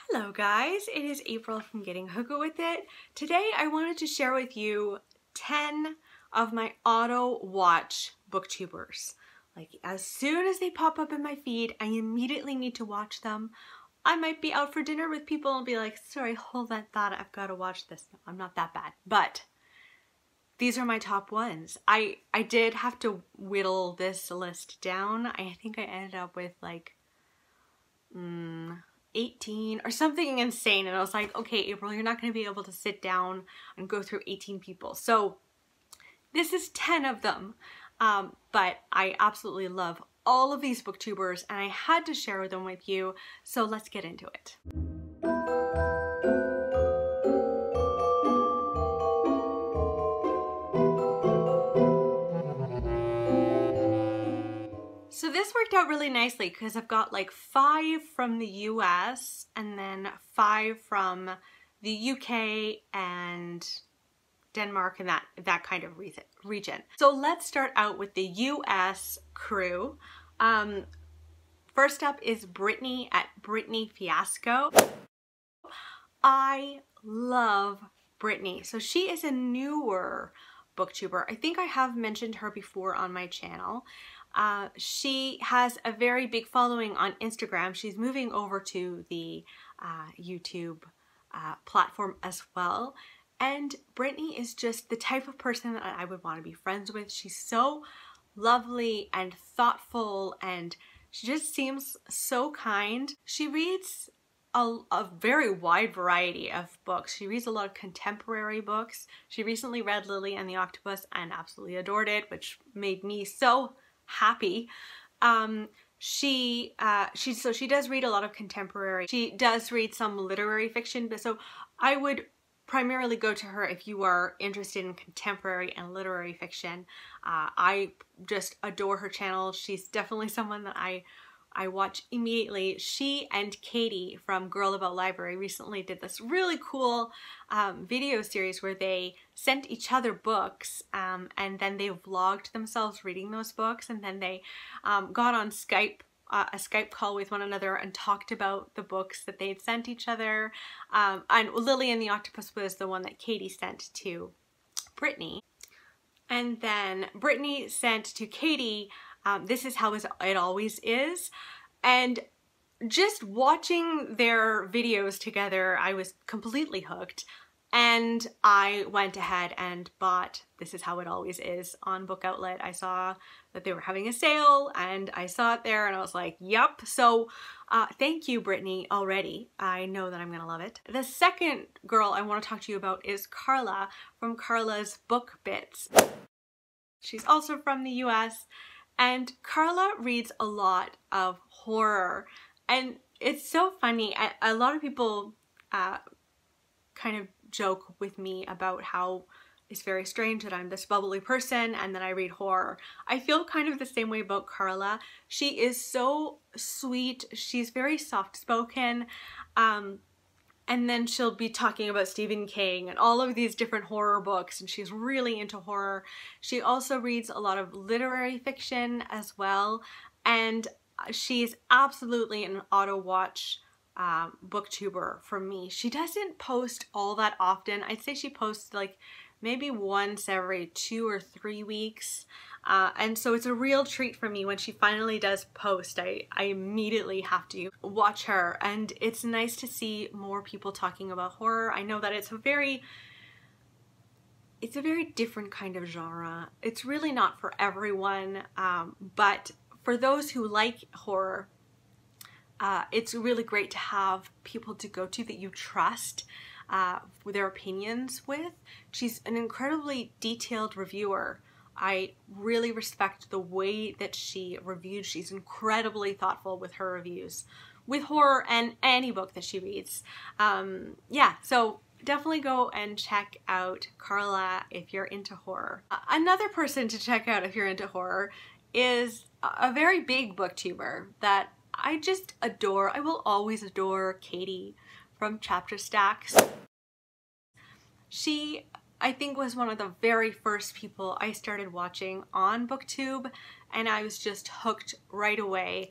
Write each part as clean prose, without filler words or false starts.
Hello guys, it is April from Getting Hookah With It. Today I wanted to share with you 10 of my auto watch booktubers. Like as soon as they pop up in my feed, I immediately need to watch them. I might be out for dinner with people and be like, sorry, hold that thought, I've got to watch this. No, I'm not that bad, but these are my top ones. I did have to whittle this list down. I think I ended up with like 18 or something insane, and I was like, okay, April, you're not going to be able to sit down and go through 18 people. So this is 10 of them, but I absolutely love all of these booktubers and I had to share them with you, so let's get into it. So this worked out really nicely because I've got like 5 from the US and then 5 from the UK and Denmark and that kind of region. So let's start out with the US crew. First up is Brittany at Brittany Fiasco. I love Brittany. So she is a newer booktuber. I think I have mentioned her before on my channel. She has a very big following on Instagram. She's moving over to the YouTube platform as well. And Brittany is just the type of person that I would want to be friends with. She's so lovely and thoughtful, and she just seems so kind. She reads a very wide variety of books. She reads a lot of contemporary books. She recently read Lily and the Octopus and absolutely adored it, which made me so happy. She does read a lot of contemporary. She does read some literary fiction, but so I would primarily go to her if you are interested in contemporary and literary fiction. I just adore her channel. She's definitely someone that I watch immediately. She and Katie from Girl About Library recently did this really cool video series where they sent each other books and then they vlogged themselves reading those books, and then they got on Skype, a Skype call with one another and talked about the books that they'd sent each other. And Lily and the Octopus was the one that Katie sent to Brittany. And then Brittany sent to Katie This Is How It Always Is. And just watching their videos together, I was completely hooked. And I went ahead and bought This Is How It Always Is on Book Outlet. I saw that they were having a sale and I saw it there and I was like, yep. So thank you, Brittany, already. I know that I'm gonna love it. The second girl I want to talk to you about is Carla from Carla's Book Bits. She's also from the US, and Carla reads a lot of horror. And it's so funny. A lot of people kind of joke with me about how it's very strange that I'm this bubbly person and that I read horror. I feel kind of the same way about Carla. She is so sweet. She's very soft-spoken. And then she'll be talking about Stephen King and all of these different horror books, and she's really into horror. She also reads a lot of literary fiction as well, and she's absolutely an auto-watch booktuber for me. She doesn't post all that often. I'd say she posts like maybe once every 2 or 3 weeks. And so it's a real treat for me when she finally does post. I immediately have to watch her, and it's nice to see more people talking about horror. I know that it's a very different kind of genre. It's really not for everyone, but for those who like horror, it's really great to have people to go to that you trust with their opinions with. She's an incredibly detailed reviewer. I really respect the way that she reviewed. She's incredibly thoughtful with her reviews, with horror and any book that she reads. Yeah, so definitely go and check out Carla if you're into horror. Another person to check out if you're into horror is a very big booktuber that I just adore. I will always adore Katie from Chapterstackss. She, I think, was one of the very first people I started watching on BookTube, and I was just hooked right away.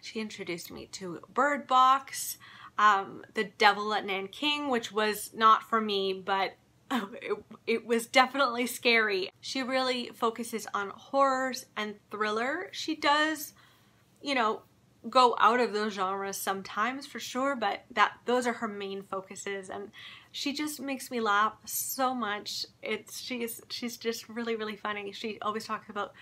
She introduced me to Bird Box, The Devil at Nanking, which was not for me, but it was definitely scary. She really focuses on horrors and thriller. She does, you know, go out of those genres sometimes for sure, but those are her main focuses, and she just makes me laugh so much. She's just really, really funny. She always talks about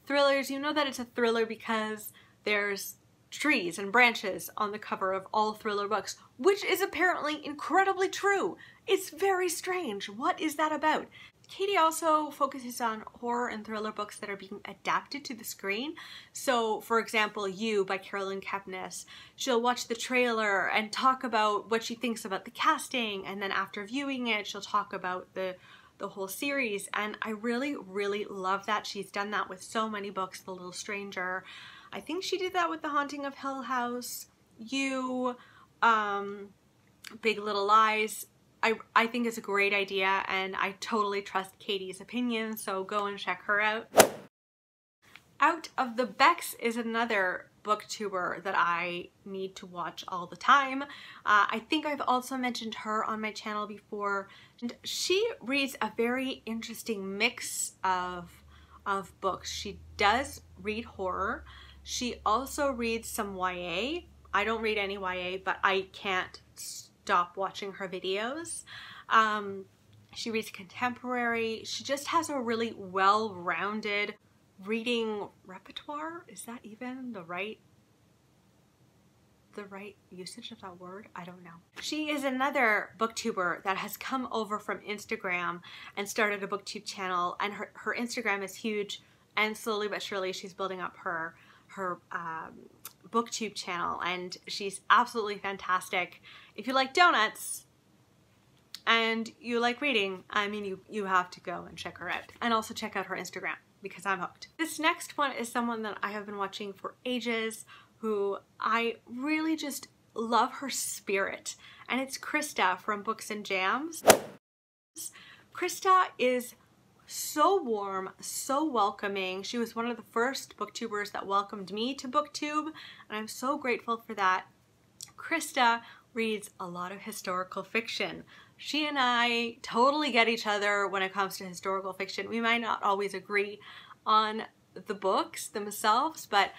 thrillers. You know that it's a thriller because there's trees and branches on the cover of all thriller books, which is apparently incredibly true. It's very strange. What is that about? Katie also focuses on horror and thriller books that are being adapted to the screen. So, for example, You by Helene Jeppesen. She'll watch the trailer and talk about what she thinks about the casting, and then after viewing it, she'll talk about the whole series, and I really, really love that. She's done that with so many books. The Little Stranger. I think she did that with The Haunting of Hill House, You, Big Little Lies. I think it's a great idea, and I totally trust Katie's opinion, so go and check her out. Out of the Bex is another booktuber that I need to watch all the time. I think I've also mentioned her on my channel before, and she reads a very interesting mix of books. She does read horror. She also reads some YA. I don't read any YA, but I can't stop watching her videos. She reads contemporary. She just has a really well-rounded reading repertoire. Is that even the right usage of that word? I don't know. She is another booktuber that has come over from Instagram and started a booktube channel, and her Instagram is huge, and slowly but surely she's building up her booktube channel, and she's absolutely fantastic. If you like donuts and you like reading, I mean, you have to go and check her out, and also check out her Instagram because I'm hooked. This next one is someone that I have been watching for ages, who I really just love her spirit, and it's Krista from Books and Jams. Krista is so warm, so welcoming. She was one of the first booktubers that welcomed me to BookTube, and I'm so grateful for that. Krista reads a lot of historical fiction. She and I totally get each other when it comes to historical fiction. We might not always agree on the books themselves, but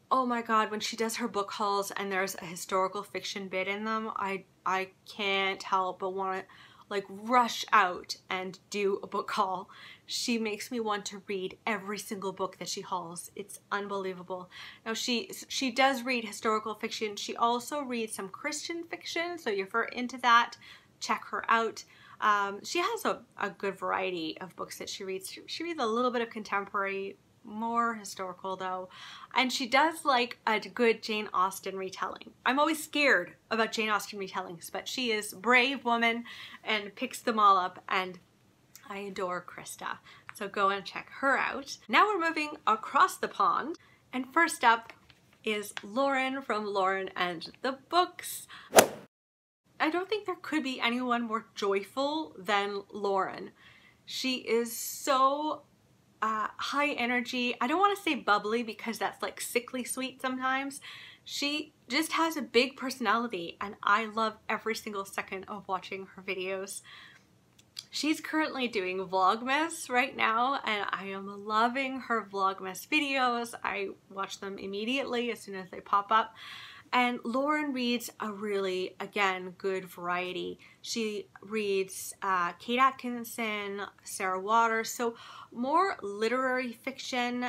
oh my god, when she does her book hauls and there's a historical fiction bit in them, I can't help but want to like rush out and do a book haul. She makes me want to read every single book that she hauls. It's unbelievable. Now she does read historical fiction. She also reads some Christian fiction, so if you're into that, check her out. She has a good variety of books that she reads. She reads a little bit of contemporary, more historical though, and she does like a good Jane Austen retelling. I'm always scared about Jane Austen retellings, but she is a brave woman and picks them all up, and I adore Krista. So go and check her out. Now we're moving across the pond, and first up is Lauren from Lauren and the Books. I don't think there could be anyone more joyful than Lauren. She is so high energy. I don't want to say bubbly because that's like sickly sweet sometimes. She just has a big personality, and I love every single second of watching her videos. She's currently doing Vlogmas right now, and I am loving her Vlogmas videos. I watch them immediately as soon as they pop up. And Lauren reads a really, again, good variety. She reads Kate Atkinson, Sarah Waters, so more literary fiction,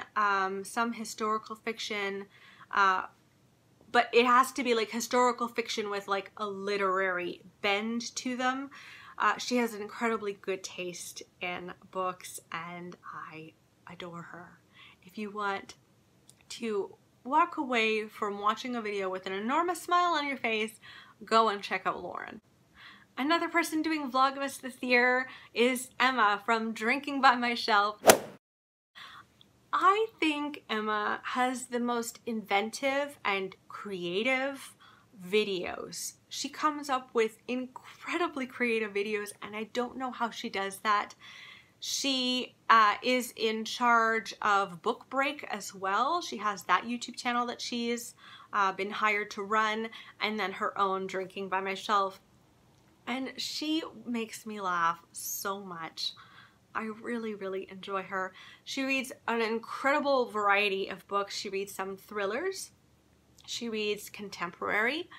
some historical fiction, but it has to be like historical fiction with like a literary bend to them. She has an incredibly good taste in books, and I adore her. If you want to walk away from watching a video with an enormous smile on your face, go and check out Lauren. Another person doing Vlogmas this year is Emma from Drinking by My Shelf. I think Emma has the most inventive and creative videos. She comes up with incredibly creative videos, and I don't know how she does that. She is in charge of Book Break as well. She has that YouTube channel that she's been hired to run, and then her own Drinking by My Shelf. And she makes me laugh so much. I really, really enjoy her. She reads an incredible variety of books. She reads some thrillers. She reads contemporary.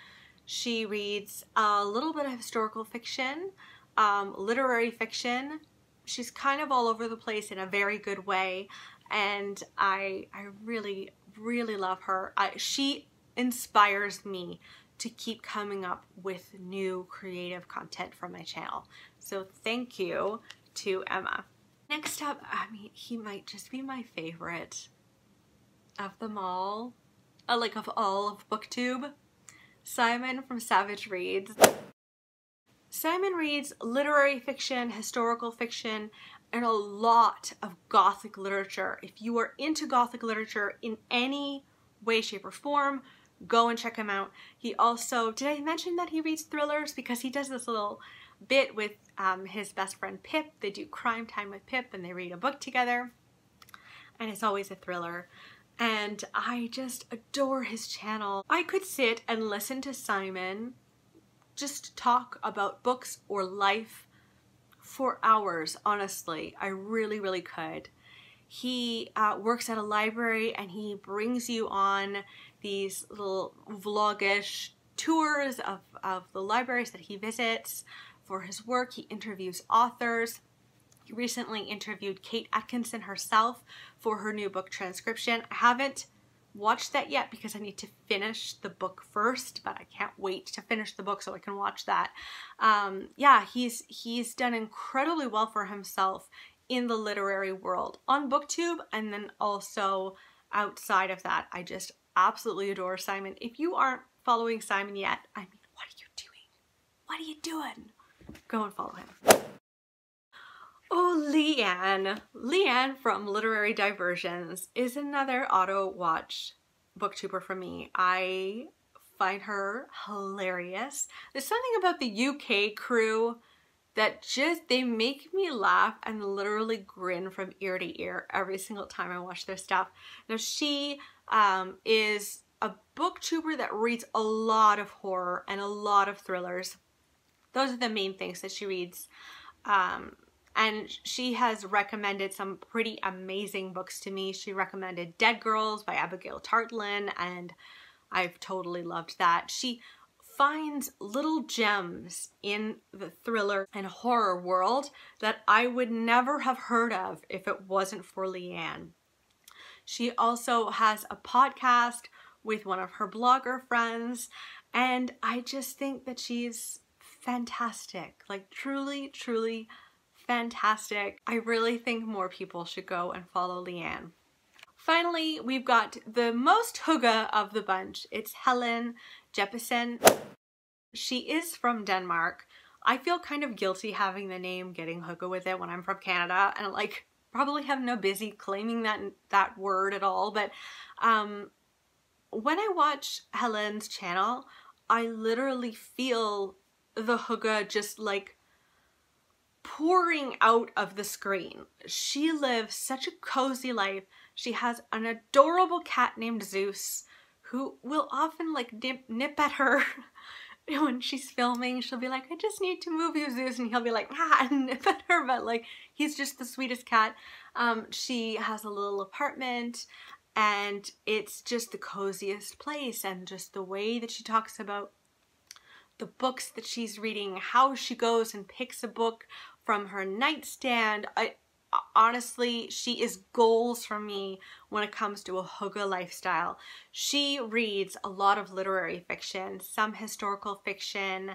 She reads a little bit of historical fiction, literary fiction. She's kind of all over the place in a very good way, and I really, really love her. She inspires me to keep coming up with new creative content from my channel. So thank you to Emma. Next up, I mean, he might just be my favorite of them all, like of all of BookTube. Simon from Savidge reads. Simon reads literary fiction, historical fiction, and a lot of Gothic literature. If you are into Gothic literature in any way, shape, or form, go and check him out. He also, did I mention that he reads thrillers? Because he does this little bit with his best friend Pip. They do crime time with Pip and they read a book together. And it's always a thriller. And I just adore his channel. I could sit and listen to Simon just talk about books or life for hours, honestly. I really, really could. He works at a library and he brings you on these little vlogish tours of the libraries that he visits for his work. He interviews authors. He recently interviewed Kate Atkinson herself for her new book transcription. I haven't watched that yet because I need to finish the book first, but I can't wait to finish the book so I can watch that. Yeah, he's done incredibly well for himself in the literary world on BookTube, and then also outside of that. I just absolutely adore Simon. If you aren't following Simon yet, I mean, what are you doing? What are you doing? Go and follow him. Oh, LeAnn. LeAnn from Literary Diversions is another auto-watch booktuber for me. I find her hilarious. There's something about the UK crew that just, they make me laugh and literally grin from ear to ear every single time I watch their stuff. Now, she is a booktuber that reads a lot of horror and a lot of thrillers. Those are the main things that she reads. And she has recommended some pretty amazing books to me. She recommended Dead Girls by Abigail Tartland, and I've totally loved that. She finds little gems in the thriller and horror world that I would never have heard of if it wasn't for LeAnn. She also has a podcast with one of her blogger friends, and I just think that she's fantastic. Like, truly, truly fantastic. I really think more people should go and follow LeAnn. Finally, we've got the most hygge of the bunch. It's Helene Jeppesen. She is from Denmark. I feel kind of guilty having the name getting hygge with it when I'm from Canada, and like probably have no busy claiming that word at all. But when I watch Helen's channel, I literally feel the hygge just like pouring out of the screen. She lives such a cozy life. She has an adorable cat named Zeus who will often like nip at her when she's filming. She'll be like, I just need to move you, Zeus, and he'll be like, ah, and nip at her, but like he's just the sweetest cat. She has a little apartment and it's just the coziest place, and just the way that she talks about the books that she's reading, how she goes and picks a book from her nightstand. Honestly, she is goals for me when it comes to a hygge lifestyle. She reads a lot of literary fiction, some historical fiction,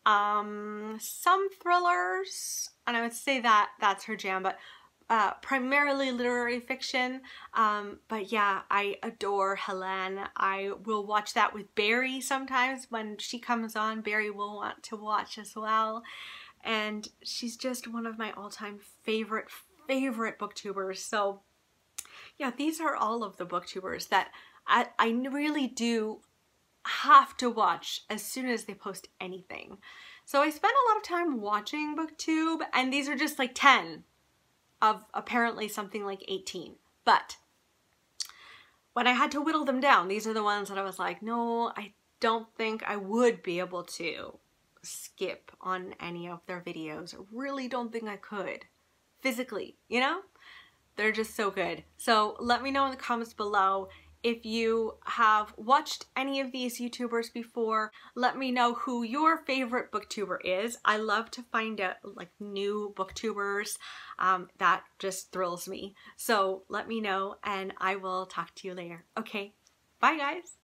some thrillers, and I would say that that's her jam, but primarily literary fiction. But yeah, I adore Helen. I will watch that with Barry sometimes when she comes on. Barry will want to watch as well. And she's just one of my all-time favorite booktubers. So yeah, these are all of the booktubers that I really do have to watch as soon as they post anything. So I spend a lot of time watching BookTube, and these are just like 10 of apparently something like 18. But when I had to whittle them down, these are the ones that I was like, no, I don't think I would be able to skip on any of their videos. I really don't think I could physically, you know? They're just so good. So let me know in the comments below if you have watched any of these YouTubers before. Let me know who your favorite booktuber is. I love to find out like new booktubers. That just thrills me. So let me know and I will talk to you later. Okay, bye guys.